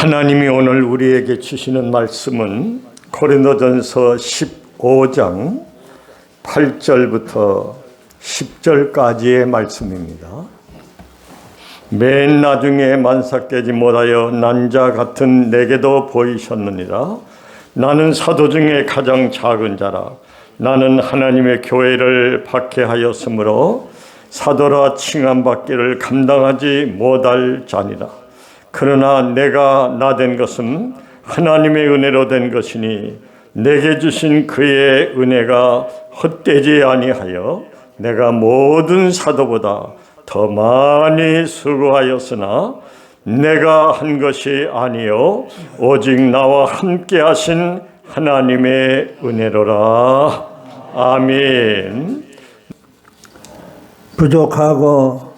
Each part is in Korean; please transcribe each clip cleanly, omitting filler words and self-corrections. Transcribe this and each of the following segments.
하나님이 오늘 우리에게 주시는 말씀은 고린도전서 15장 8절부터 10절까지의 말씀입니다. 맨 나중에 만삭되지 못하여 난 자 같은 내게도 보이셨느니라. 나는 사도 중에 가장 작은 자라. 나는 하나님의 교회를 박해하였으므로 사도라 칭함받기를 감당하지 못할 자니라. 그러나 내가 나된 것은 하나님의 은혜로 된 것이니 내게 주신 그의 은혜가 헛되지 아니하여 내가 모든 사도보다 더 많이 수고하였으나 내가 한 것이 아니요 오직 나와 함께 하신 하나님의 은혜로라. 아멘. 부족하고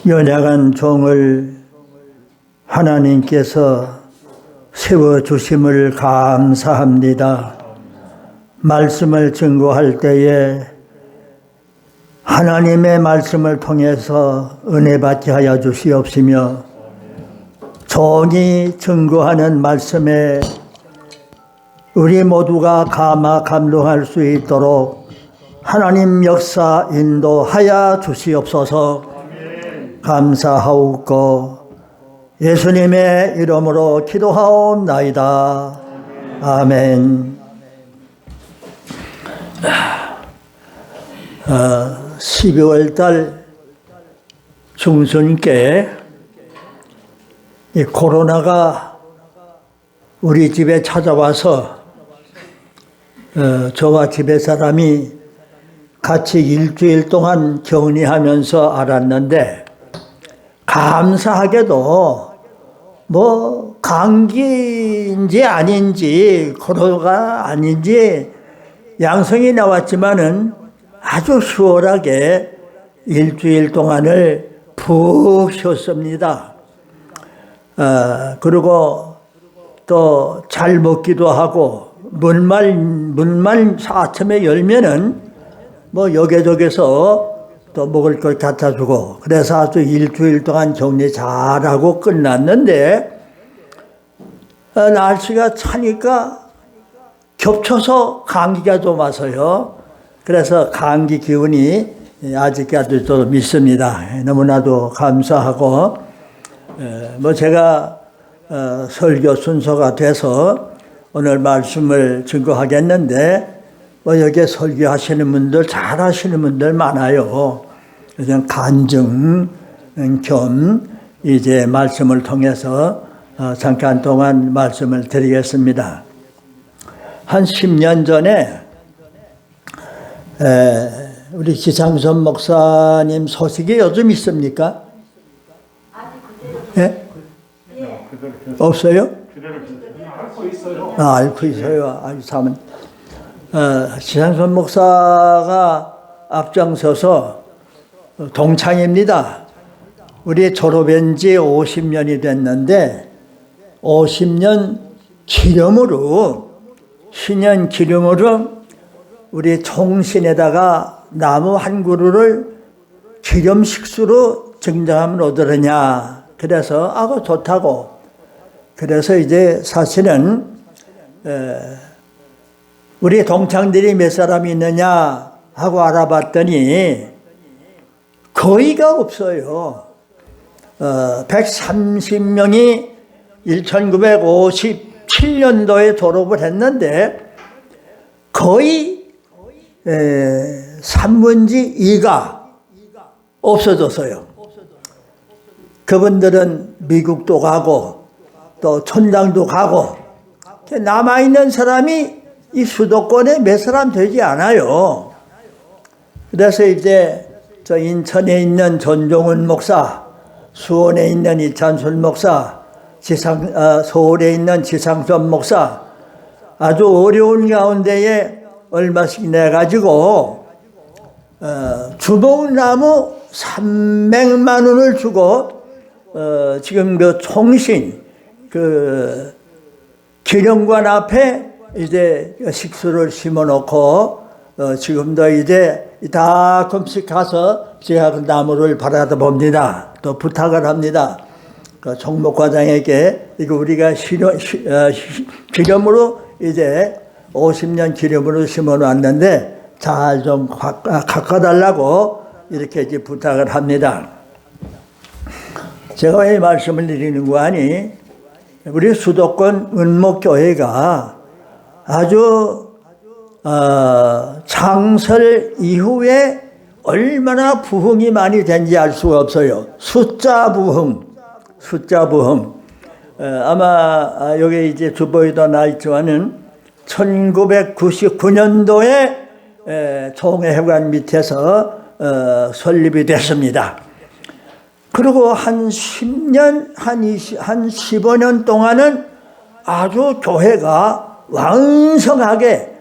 연약한 종을 하나님께서 세워주심을 감사합니다. 말씀을 증거할 때에 하나님의 말씀을 통해서 은혜 받게 하여 주시옵시며 종이 증거하는 말씀에 우리 모두가 감동할 수 있도록 하나님 역사 인도하여 주시옵소서. 감사하옵고 예수님의 이름으로 기도하옵나이다. 아멘. 12월 달 중순께 이 코로나가 우리 집에 찾아와서 저와 집에 사람이 같이 일주일 동안 격리하면서 알았는데, 감사하게도 뭐 감기인지 아닌지 코로나가 아닌지 양성이 나왔지만은 아주 수월하게 일주일 동안을 푹 쉬었습니다. 그리고 또 잘 먹기도 하고 문만 아침에 열면은 뭐 여기저기서 또 먹을 걸 갖다 주고, 그래서 아주 일주일 동안 격리 잘하고 끝났는데, 날씨가 차니까 겹쳐서 감기가 좀 와서요. 그래서 감기 기운이 아직까지도 믿습니다. 너무나도 감사하고, 뭐 제가 설교 순서가 돼서 오늘 말씀을 증거하겠는데, 뭐 여기에 설교하시는 분들, 잘하시는 분들 많아요. 그래서 간증 겸 이제 말씀을 통해서 잠깐 동안 말씀을 드리겠습니다. 한 10년 전에 우리 지상선 목사님 소식이 요즘 있습니까? 예? 없어요? 앓고 있어요. 아주 참. 지상선 목사가 앞장서서 동창입니다. 우리 졸업한 지 50년이 됐는데 50년 기념으로, 신년 기념으로 우리 총신에다가 나무 한 그루를 기념 식수로 증정하면 어떠느냐. 그래서 아고 좋다고. 그래서 이제 사실은 우리 동창들이 몇 사람이 있느냐 하고 알아봤더니 거의가 없어요. 130명이 1957년도에 졸업을 했는데 거의 3분의 2가 없어졌어요. 그분들은 미국도 가고 또 천당도 가고, 남아있는 사람이 이 수도권에 몇 사람 되지 않아요. 그래서 이제 저 인천에 있는 전종훈 목사, 수원에 있는 이찬술 목사, 서울에 있는 지상선 목사, 아주 어려운 가운데에 얼마씩 내가지고 주봉나무 300만 원을 주고 지금 그 총신 기념관 앞에 이제 식수를 심어놓고 지금도 이제 가끔씩 가서 제가 그 나무를 바라다 봅니다. 또 부탁을 합니다. 그 총목과장에게 이거 우리가 기념으로 이제 50년 기념으로 심어놨는데 잘 좀 가꿔달라고 이렇게 이제 부탁을 합니다. 제가 왜 말씀을 드리는 거 아니? 우리 수도권 은목교회가 아주 창설 이후에 얼마나 부흥이 많이 된지 알 수가 없어요. 숫자 부흥. 아마 여기 이제 주보에도 나 있지만은 1999년도에 총회관 밑에서 설립이 됐습니다. 그리고 한 10년, 한 15년 동안은 아주 교회가 왕성하게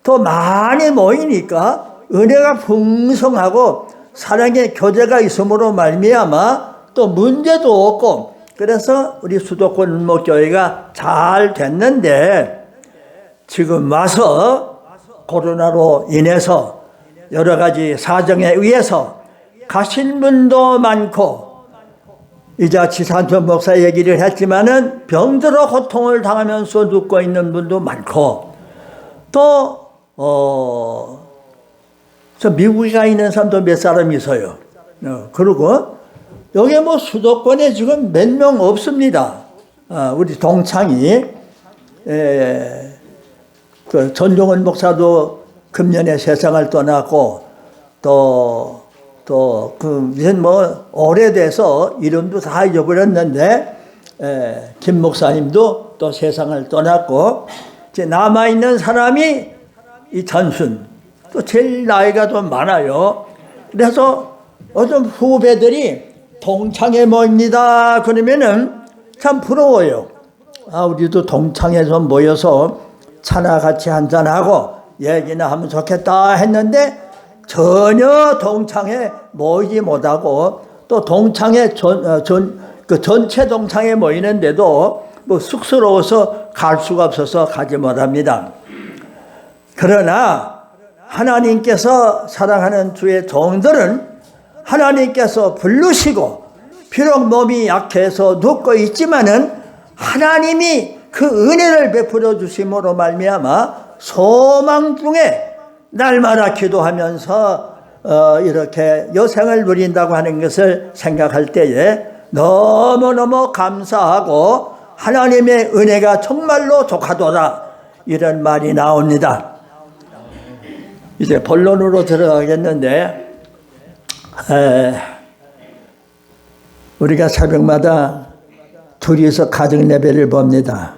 더 많이 모이니까 은혜가 풍성하고 사랑의 교제가 있음으로 말미암아 또 문제도 없고 그래서 우리 수도권 은목교회가 잘 됐는데 지금 와서 코로나로 인해서 여러 가지 사정에 의해서 가신 분도 많고 이제 지산천 목사 얘기를 했지만은 병들어 고통을 당하면서 눕고 있는 분도 많고 또 저 미국에 가 있는 사람도 몇 사람 있어요. 그리고 여기 뭐 수도권에 지금 몇 명 없습니다. 우리 동창이 그 전종원 목사도 금년에 세상을 떠났고 이제 뭐 오래돼서 이름도 다 잊어버렸는데 김 목사님도 또 세상을 떠났고 이제 남아 있는 사람이 이 전순 또 제일 나이가 좀 많아요. 그래서 어떤 후배들이 동창회 모입니다. 그러면은 참 부러워요. 우리도 동창회 좀 모여서 차나 같이 한잔하고 얘기나 하면 좋겠다 했는데 전혀 동창회 모이지 못하고 또 동창회 그 전체 동창회 모이는데도 뭐 쑥스러워서 갈 수가 없어서 가지 못합니다. 그러나 하나님께서 사랑하는 주의 종들은 하나님께서 부르시고 비록 몸이 약해서 눕고 있지만은 하나님이 그 은혜를 베풀어 주심으로 말미암아 소망 중에 날마다 기도하면서 이렇게 여생을 누린다고 하는 것을 생각할 때에 너무너무 감사하고 하나님의 은혜가 정말로 족하도다 이런 말이 나옵니다. 이제 본론으로 들어가겠는데 우리가 새벽마다 둘이서 가정 예배를 봅니다.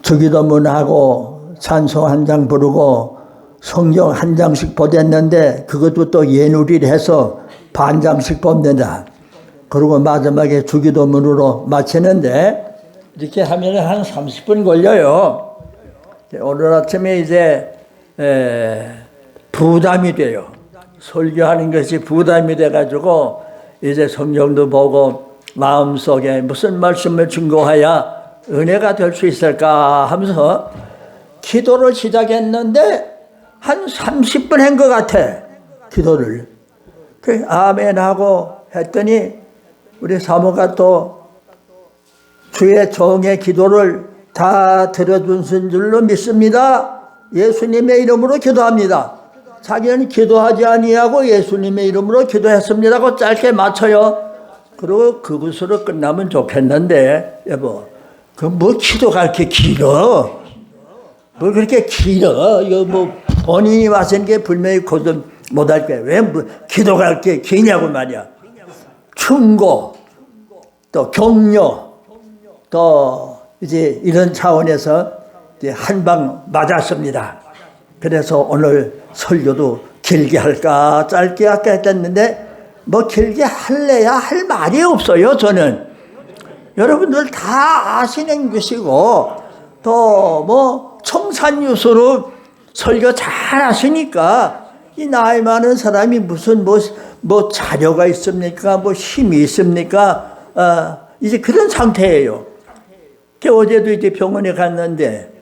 주기도문하고 찬송 한 장 부르고 성경 한 장씩 보냈는데 그것도 또 예누리를 해서 반 장씩 봅니다. 그리고 마지막에 주기도문으로 마치는데 이렇게 하면 한 30분 걸려요. 오늘 아침에 이제 부담이 돼요. 설교하는 것이 부담이 돼가지고 이제 성경도 보고 마음속에 무슨 말씀을 증거해야 은혜가 될 수 있을까 하면서 기도를 시작했는데 한 30분 한 것 같아. 기도를. 그 아멘 하고 했더니 우리 사모가 또 주의 종의 기도를 다 들어준 줄로 믿습니다. 예수님의 이름으로 기도합니다. 자기는 기도하지 아니하고 예수님의 이름으로 기도했습니다고 짧게 맞춰요. 그리고 그것으로 끝나면 좋겠는데 여보 그 뭐 기도가 이렇게 길어? 뭐 그렇게 길어? 이거 뭐 본인이 와서는 게 분명히 고전 못할 거야. 왜 뭐 기도가 이렇게 기냐고 말이야. 충고 또 격려 또 이제 이런 차원에서 이제 한 방 맞았습니다. 그래서 오늘 설교도 길게 할까 짧게 할까 했는데 뭐 길게 할래야 할 말이 없어요. 저는 여러분들 다 아시는 것이고 또 뭐 청산유수로 설교 잘 하시니까 이 나이 많은 사람이 무슨 뭐 자료가 있습니까? 뭐 힘이 있습니까? 이제 그런 상태예요. 어제도 이제 병원에 갔는데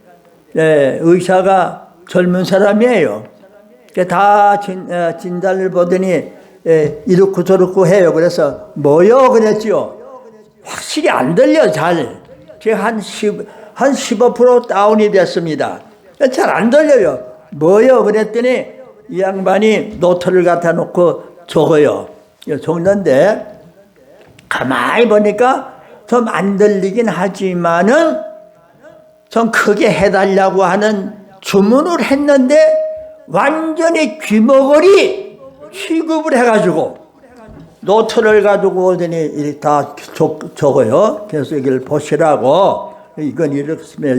의사가 젊은 사람이에요. 다 진단을 보더니 이렇고 저렇고 해요. 그래서 뭐요? 그랬지요. 확실히 안 들려 잘. 제가 한 15% 다운이 됐습니다. 잘 안 들려요. 뭐요? 그랬더니 이 양반이 노트를 갖다 놓고 적어요. 적는데 가만히 보니까 좀 안 들리긴 하지만은 좀 크게 해달라고 하는 주문을 했는데 완전히 귀머거리 취급을 해가지고 노트를 가지고 오더니 이렇게 다 적어요. 그래서 이걸 보시라고 이건 이렇습니다.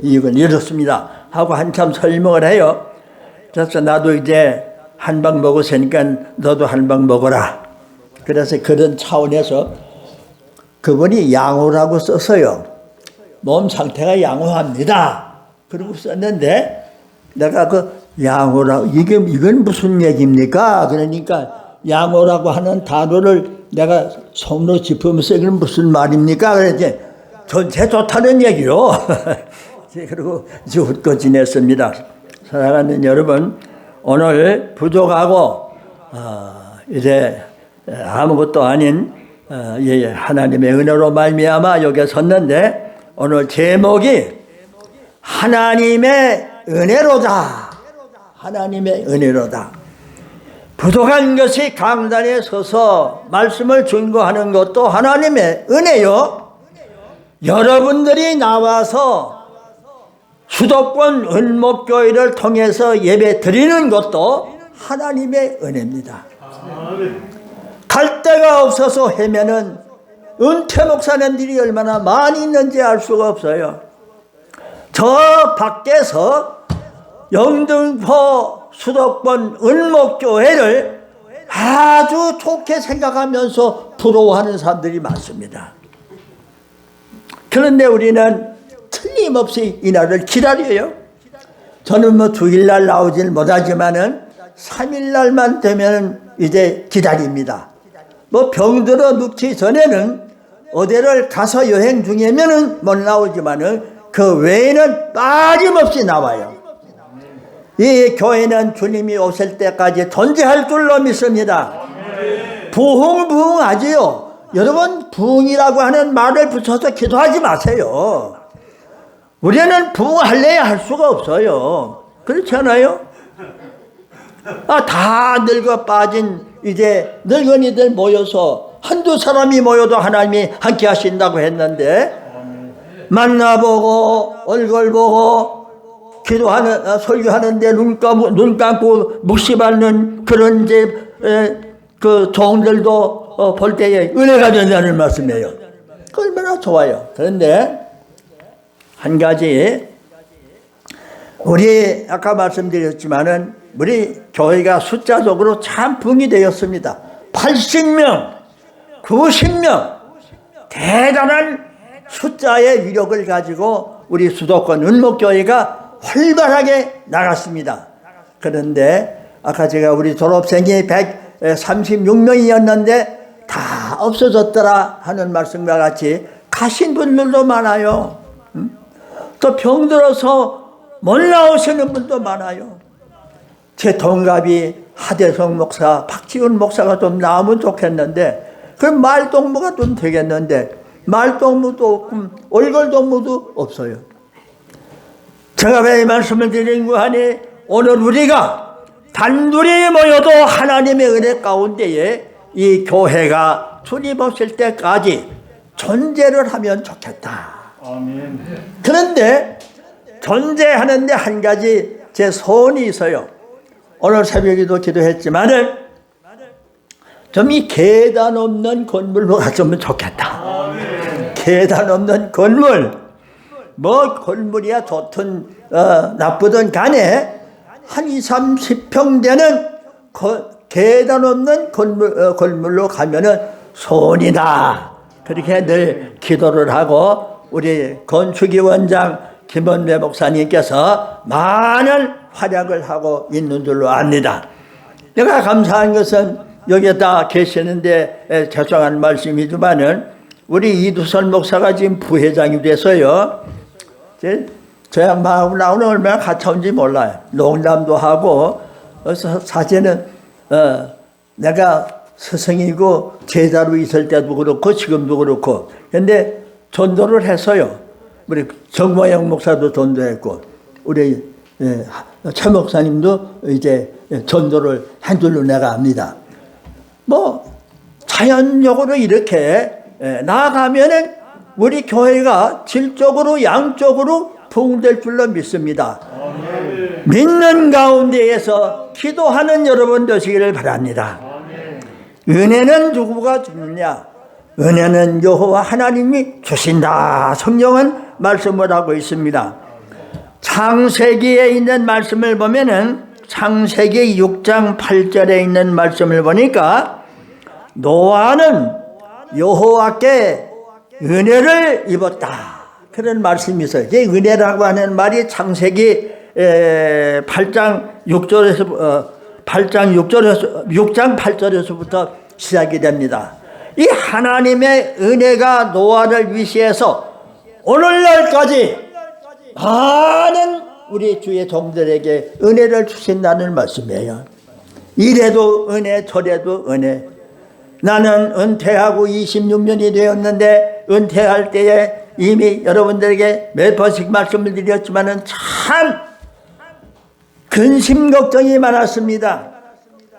이건 이렇습니다. 하고 한참 설명을 해요. 그래서 나도 이제 한 방 먹었으니까 너도 한 방 먹어라. 그래서 그런 차원에서 그분이 양호라고 썼어요. 몸 상태가 양호합니다. 그리고 썼는데 내가 그 양호라고 이건 무슨 얘기입니까? 그러니까 양호라고 하는 단어를 내가 손으로 짚으면서 이건 무슨 말입니까? 그랬더니 전체 좋다는 얘기요. 그리고 이제 웃고 지냈습니다. 사랑하는 여러분, 오늘 부족하고 이제 아무것도 아닌 하나님의 은혜로 말미암아 여기에 섰는데 오늘 제목이 하나님의 은혜로다. 하나님의 은혜로다. 부족한 것이 강단에 서서 말씀을 증거하는 것도 하나님의 은혜요. 여러분들이 나와서 수도권 은목교회를 통해서 예배 드리는 것도 하나님의 은혜입니다. 갈 데가 없어서 헤매는 은퇴 목사님들이 얼마나 많이 있는지 알 수가 없어요. 저 밖에서 영등포 수도권 은목교회를 아주 좋게 생각하면서 부러워하는 사람들이 많습니다. 그런데 우리는 틀림없이 이날을 기다려요. 저는 뭐 주일날 나오질 못하지만은 3일날만 되면 이제 기다립니다. 뭐 병들어 눕기 전에는 어디를 가서 여행 중이면은 못 나오지만은 그 외에는 빠짐없이 나와요. 이 교회는 주님이 오실 때까지 존재할 줄로 믿습니다. 부흥부흥하지요. 여러분 부흥이라고 하는 말을 붙여서 기도하지 마세요. 우리는 부흥할래야 할 수가 없어요. 그렇지 않아요? 다 늙어 빠진 이제 늙은이들 모여서 한두 사람이 모여도 하나님이 함께 하신다고 했는데 만나보고 얼굴 보고 기도하는 설교하는데 눈 감고 묵시받는 그런 이제 그 종들도 볼 때에 은혜가 된다는 말씀이에요. 그 얼마나 좋아요. 그런데 한 가지 우리 아까 말씀드렸지만은 우리 교회가 숫자적으로 참 붕이 되었습니다. 80명, 90명 대단한 숫자의 위력을 가지고 우리 수도권 은목교회가 활발하게 나갔습니다. 그런데 아까 제가 우리 졸업생이 136명이었는데 다 없어졌더라 하는 말씀과 같이 가신 분들도 많아요. 또 병들어서 못 나오시는 분도 많아요. 제 동갑이 하대성 목사, 박지훈 목사가 좀 나오면 좋겠는데 그럼 말동무가 좀 되겠는데 말동무도 없고 얼굴동무도 없어요. 제가 왜 말씀을 드린 거 하니 오늘 우리가 단둘이 모여도 하나님의 은혜 가운데에 이 교회가 주님 오실 때까지 존재를 하면 좋겠다. 아멘. 그런데 존재하는데 한 가지 제 소원이 있어요. 오늘 새벽에도 기도했지만은 좀 이 계단 없는 건물로 갔으면 좋겠다. 아멘. 계단 없는 건물, 뭐 건물이야 좋든 나쁘든 간에 한 20, 30평 되는 계단 없는 건물로 가면은 소원이다. 그렇게 늘 기도를 하고 우리 건축위 원장 김원배 목사님께서 많은 활약을 하고 있는 줄로 압니다. 내가 감사한 것은 여기에다 계시는데 죄송한 말씀이지만은 우리 이두선 목사가 지금 부회장이 돼서요. 저 양반하고 나오는 얼마나 가까운지 몰라요. 농담도 하고 사실은 내가 스승이고 제자로 있을 때도 그렇고 지금도 그렇고. 근데 전도를 했어요. 우리 정모영 목사도 전도했고 우리 최 목사님도 이제 전도를 한 줄로 내가 압니다. 뭐 자연적으로 이렇게 나아가면은 우리 교회가 질적으로 양적으로 부흥될 줄로 믿습니다. 믿는 가운데에서 기도하는 여러분 되시기를 바랍니다. 은혜는 누구가 주느냐? 은혜는 여호와 하나님이 주신다. 성경은 말씀을 하고 있습니다. 창세기에 있는 말씀을 보면은 창세기 6장 8절에 있는 말씀을 보니까 노아는 여호와께 은혜를 입었다. 그런 말씀이 있어요. 이 은혜라고 하는 말이 창세기 8장 8절에서부터 시작이 됩니다. 이 하나님의 은혜가 노아를 위시해서 오늘날까지 많은 우리 주의 종들에게 은혜를 주신다는 말씀이에요. 이래도 은혜 저래도 은혜. 나는 은퇴하고 26년이 되었는데 은퇴할 때에 이미 여러분들에게 몇 번씩 말씀을 드렸지만은 참 근심 걱정이 많았습니다.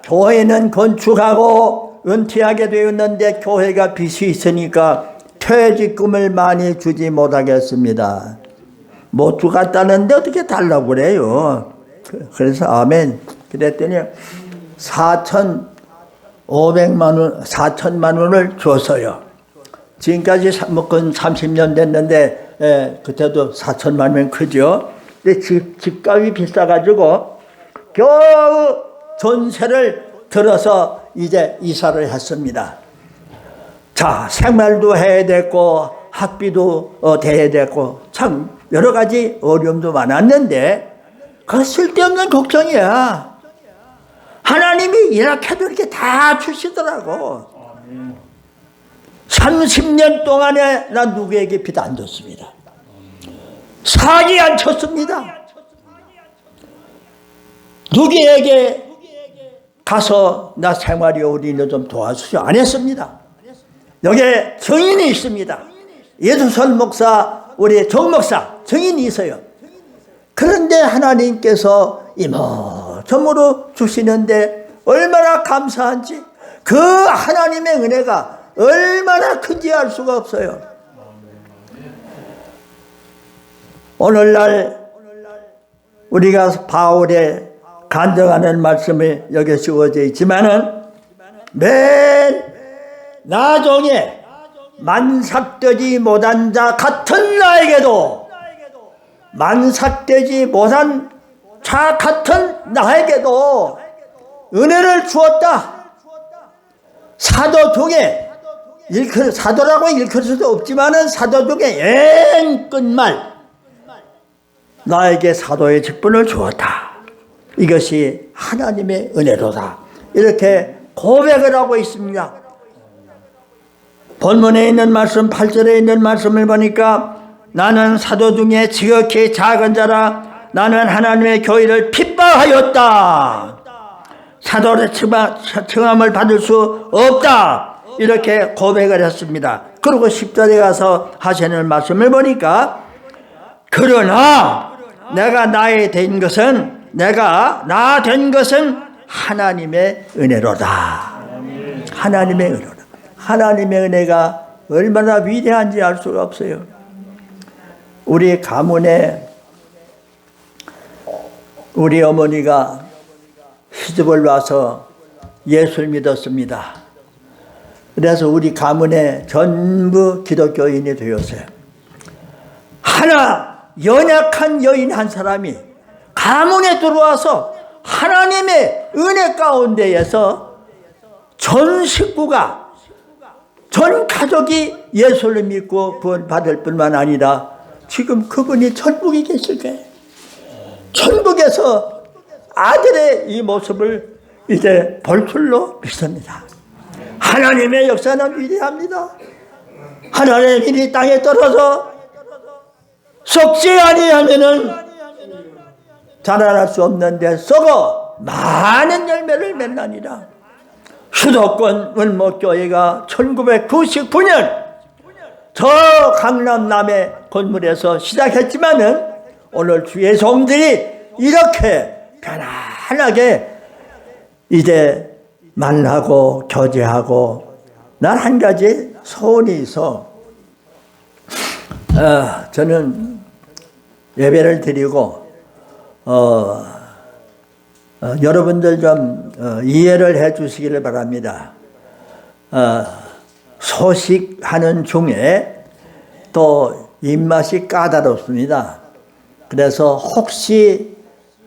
교회는 건축하고 은퇴하게 되었는데 교회가 빚이 있으니까 퇴직금을 많이 주지 못하겠습니다. 못 주겠다는데 어떻게 달라고 그래요. 그래서 아멘. 그랬더니 4,500만 원을 줬어요. 지금까지 먹건 30년 됐는데 그때도 4천만 원 크죠. 근데 집값이 비싸가지고 겨우 전세를 들어서 이제 이사를 했습니다. 자, 생활도 해야 됐고 학비도 대야 됐고 참 여러 가지 어려움도 많았는데 그거 쓸데없는 걱정이야. 하나님이 이렇게도 이렇게 다 주시더라고. 30년 동안에 난 누구에게 빚 안 줬습니다. 사기 안 쳤습니다. 누구에게 가서 나 생활이 어려운데 좀 도와주시오 안 했습니다. 여기에 증인이 있습니다. 예수선 목사, 우리 정 목사 증인이 있어요. 그런데 하나님께서 이모저모로 주시는데 얼마나 감사한지, 그 하나님의 은혜가 얼마나 큰지 알 수가 없어요. 오늘날 우리가 바울의 간증하는 말씀이 여기에 씌워져 있지만은 맨 나중에 만삭되지 못한 자 같은 나에게도, 만삭되지 못한 자 같은 나에게도 은혜를 주었다. 사도 중에 사도라고 일컬 수도 없지만은 사도 중에 엔 끝말 나에게 사도의 직분을 주었다. 이것이 하나님의 은혜로다. 이렇게 고백을 하고 있습니다. 본문에 있는 말씀 8절에 있는 말씀을 보니까 나는 사도 중에 지극히 작은 자라. 나는 하나님의 교회를 핍박하였다. 사도의 칭함을 받을 수 없다. 이렇게 고백을 했습니다. 그리고 10절에 가서 하시는 말씀을 보니까 그러나 내가 나 된 것은 하나님의 은혜로다. 하나님의 은혜로다. 하나님의 은혜가 얼마나 위대한지 알 수가 없어요. 우리 가문에 우리 어머니가 시집을 와서 예수를 믿었습니다. 그래서 우리 가문에 전부 기독교인이 되었어요. 하나 연약한 여인 한 사람이 가문에 들어와서 하나님의 은혜 가운데에서 전 식구가, 전 가족이 예수를 믿고 구원받을 뿐만 아니라 지금 그분이 천국에 계실 거예요. 천국에서 아들의 이 모습을 이제 볼 줄로 믿습니다. 하나님의 역사는 위대합니다. 하나님의 일이 땅에 떨어져 썩지 아니하면은 자라날 수 없는데 썩어 많은 열매를 맺나니라. 수도권 원목교회가 1999년 저 강남 남해 건물에서 시작했지만은 오늘 주의 종들이 이렇게 편안하게 이제 만나고 교제하고, 난 한 가지 소원이 있어. 저는 예배를 드리고 여러분들 좀 이해를 해 주시기를 바랍니다. 소식하는 중에 또 입맛이 까다롭습니다. 그래서 혹시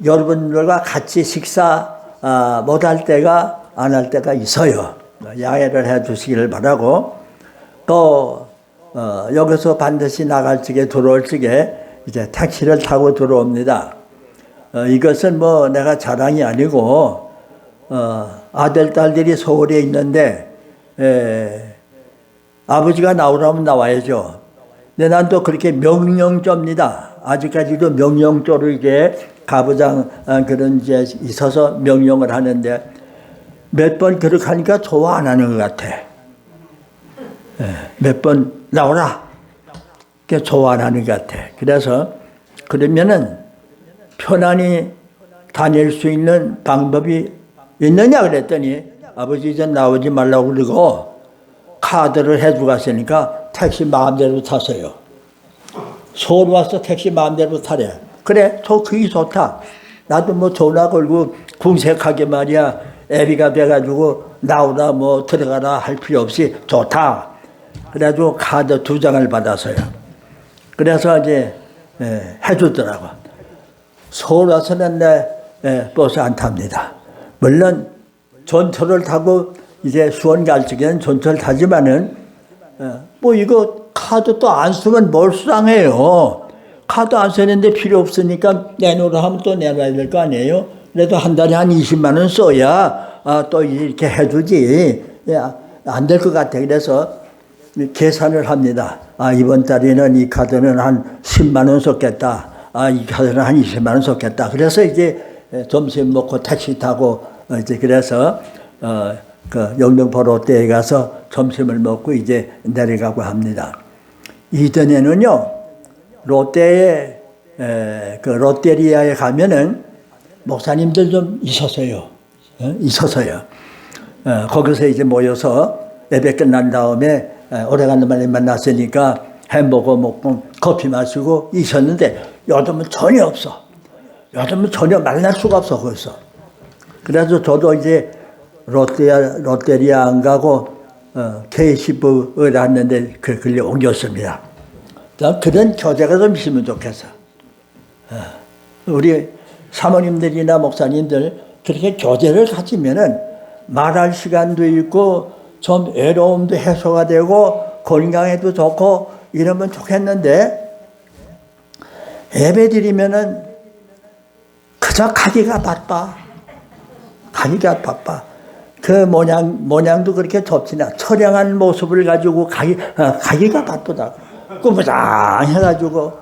여러분들과 같이 식사 못할 때가, 안 할 때가 있어요. 양해를 해 주시기를 바라고, 또 여기서 반드시 나갈 적에 들어올 적에 이제 택시를 타고 들어옵니다. 이것은 뭐 내가 자랑이 아니고 아들, 딸들이 서울에 있는데 아버지가 나오라면 나와야죠. 근데 난 또 그렇게 명령조입니다. 아직까지도 명령조로 이게 가부장 그런 이제 있어서 명령을 하는데 몇 번 그렇게 하니까 좋아 안 하는 것 같아. 몇 번 나오라. 그게 좋아 안 하는 것 같아. 그래서 그러면은 편안히 다닐 수 있는 방법이 있느냐 그랬더니 아버지 이제 나오지 말라고 그러고 카드를 해주고 갔으니까 택시 마음대로 탔어요. 서울 와서 택시 마음대로 타래. 그래, 그게 좋다. 나도 뭐 전화 걸고 궁색하게 말이야 애비가 돼가지고 나오라 뭐 들어가라 할 필요 없이 좋다. 그래가지고 카드 2장을 받았어요. 그래서 이제 해주더라고. 서울 와서는 버스 안 탑니다. 물론 전철을 타고 이제 수원 갈 적에는 전철 타지만은 뭐 이거 카드 또 안 쓰면 뭘 수당해요. 카드 안 쓰는데 필요 없으니까 내놓으라 하면 또 내놔야 될 거 아니에요. 그래도 한 달에 한 20만 원 써야 또 이렇게 해주지. 안 될 것 같아. 그래서 계산을 합니다. 이번 달에는 이 카드는 한 10만 원 썼겠다. 이 카드는 한 20만 원 썼겠다. 그래서 이제 점심 먹고 택시 타고 이제 그래서 그 영등포 롯데에 가서 점심을 먹고 이제 내려가고 합니다. 이전에는요, 롯데에 그 롯데리아에 가면은 목사님들 좀 있었어요. 거기서 이제 모여서 예배 끝난 다음에 오래간만에 만났으니까 햄버거 먹고 커피 마시고 있었는데 요즘은 전혀 없어. 요즘은 전혀 만날 수가 없어 거기서. 그래서 저도 이제 롯데리아 안 가고 K10을 왔는데 그 글리 옮겼습니다. 그런 교제가 좀 있으면 좋겠어. 우리 사모님들이나 목사님들 그렇게 교제를 가지면은 말할 시간도 있고 좀 외로움도 해소가 되고 건강에도 좋고 이러면 좋겠는데 예배 드리면은 그저 가기가 바빠. 그 모양도 그렇게 좋지나 처량한 모습을 가지고 가기가 바쁘다. 꾸부장해가지고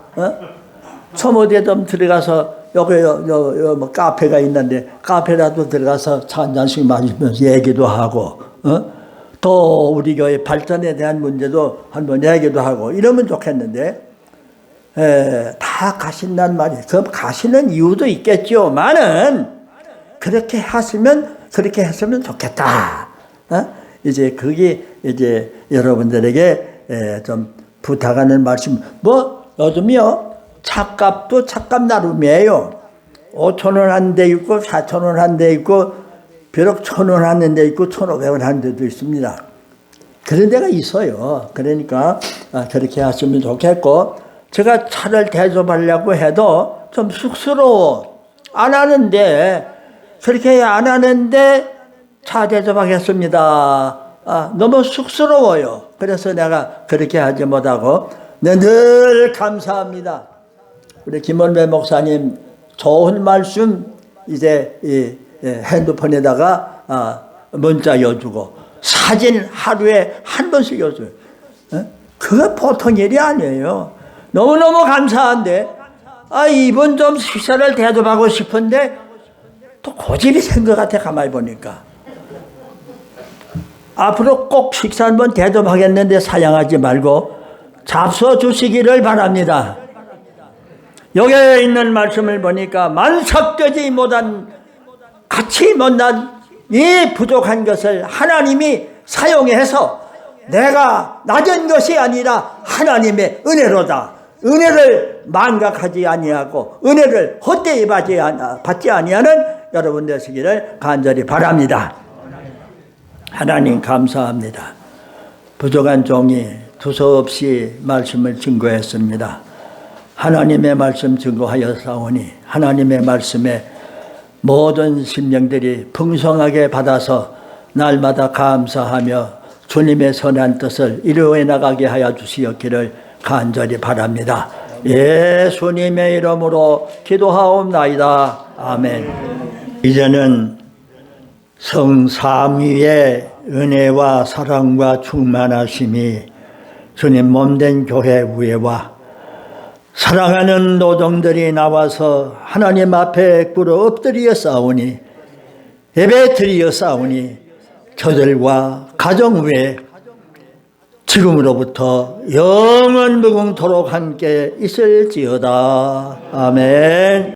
좀 어디에 좀 들어가서 여기 뭐 카페가 있는데 카페라도 들어가서 차 한 잔씩 마시면서 얘기도 하고 또 우리 교회 발전에 대한 문제도 한번 얘기도 하고 이러면 좋겠는데 다 가신단 말이에요. 그 가시는 이유도 있겠지만은 그렇게 했으면 좋겠다. 이제 그게 이제 여러분들에게 좀 부탁하는 말씀. 뭐 요즘이요 차값도 차값 나름이에요. 5,000원 한 대 있고 4,000원 한 대 있고 비록 1,000원 한 대 있고 1,500원 한 대도 있습니다. 그런 데가 있어요. 그러니까 그렇게 하시면 좋겠고, 제가 차를 대접하려고 해도 좀 쑥스러워. 안 하는데 그렇게 안 하는데 차 대접하겠습니다. 너무 쑥스러워요. 그래서 내가 그렇게 하지 못하고 늘 감사합니다. 우리 김원배 목사님 좋은 말씀 이제 이 핸드폰에다가 문자 여주고 사진 하루에 한 번씩 여줘요. 그거 보통 일이 아니에요. 너무너무 감사한데 이분 좀 식사를 대접하고 싶은데 또 고집이 센 것 같아. 가만히 보니까 앞으로 꼭 식사 한번 대접하겠는데 사양하지 말고 잡숴 주시기를 바랍니다. 여기에 있는 말씀을 보니까 만삭되지 못한 가치 못난 이 부족한 것을 하나님이 사용해서 내가 낮은 것이 아니라 하나님의 은혜로다. 은혜를 망각하지 아니하고 은혜를 헛되이 받지 아니하는 여러분 되시기를 간절히 바랍니다. 하나님 감사합니다. 부족한 종이 두서없이 말씀을 증거했습니다. 하나님의 말씀 증거하여 사오니 하나님의 말씀에 모든 심령들이 풍성하게 받아서 날마다 감사하며 주님의 선한 뜻을 이루어 나가게 하여 주시었기를 간절히 바랍니다. 예수님의 이름으로 기도하옵나이다. 아멘. 이제는 성삼위의 은혜와 사랑과 충만하심이 주님 몸된 교회 위에와 사랑하는 노동들이 나와서 하나님 앞에 꿇어 엎드려 싸우니 예배 드리어 싸우니 저들과 가정 위에 지금으로부터 영원 무궁토록 함께 있을지어다. 아멘.